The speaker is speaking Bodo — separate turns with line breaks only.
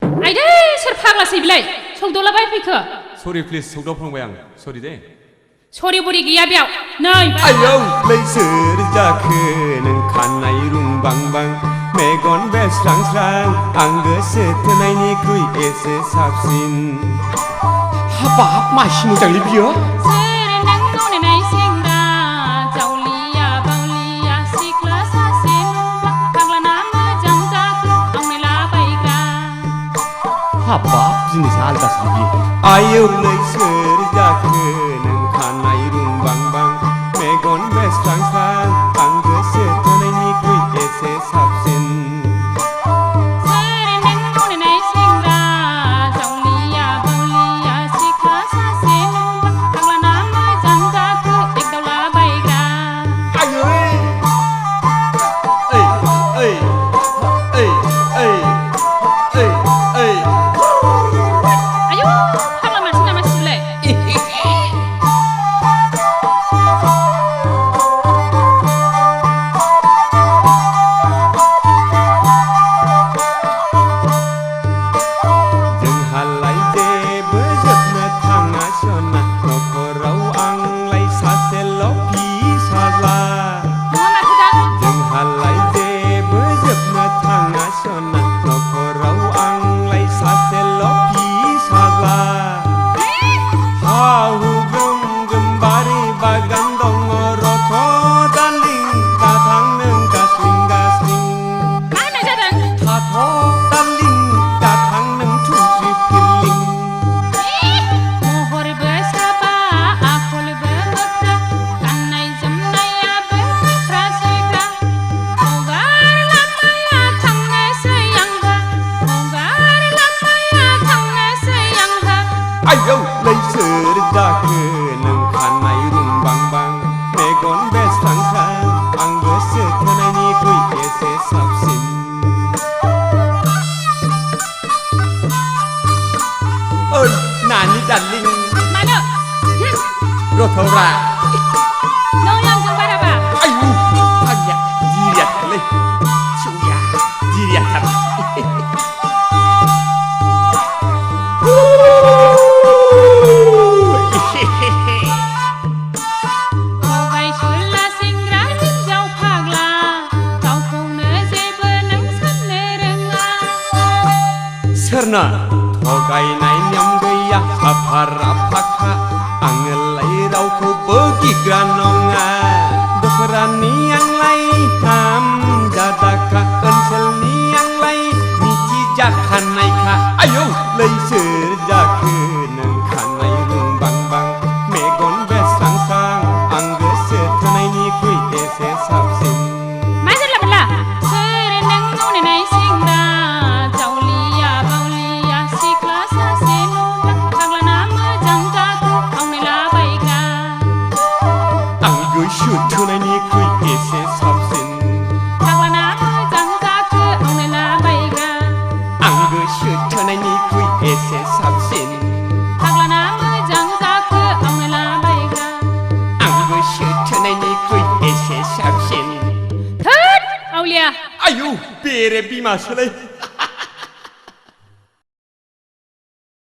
आइदै सोर फाग्लासै बिलाय सौदावलाबाय फैखो
सरि प्लिज सौदावफ्लांबाय आं सरि दे
सरि बरि गैया बेयाव नै
आयौ लैसोर जाखो नों खानाय रुंबांबां मेगन बेस्रांस्रां आं गोसो थोनायनिख्रुइ एसे साबसिन
हाबाब मासि मोजांलै बियो हाबाब जिनिसा आलदासो बियो
आयौ लैसोर जाखो नों खानाय रुंबांबां मेगन बेस्रांस्रां आं गोसो थोनायनिख्रुइ एसे साबसिन आयौ लैसोर जाखो नों खानाय रुंबांबां मेगन बेस्रांस्रां आं गोसो थोनायनिख्रुइ एसे साबसिन ओइ नानि डार्लिं
मानो
रथ'रा
नों आंजों बाराबा
आयु आंनिया जिरियाथारलै सौया जिरियाथार सोरना थगायनाय नेम गैया साफारा फाखा आङोलाय रावखौबो गिग्रा नङा दखरानि आंलाय हामजादाखा ओनसोलनि आंलाय मिथिजाखानायखा आयौ लैसोर जाखो नों खानाय रुंबांबां मेगन बेस्रांस्रां आं गोसो थोनायनिख्रुइ एसे साबसिन
मा जानला मोनला सोर नों मावनाय सेंग्रा
गोसो थोनायनिख्रुइ एसे साबसिन
फाग्लाना मोजां जाखो आंनो लाबायग्रा
आं गोसो थोनायनिख्रुइ एसे साबसिन
फाग्लाना मोजां जाखो आंनो लाबायग्रा
आं गोसो थोनायनिख्रुइ एसे साबसिन
थोद आवलिया
आयु बेरे बिमासोलै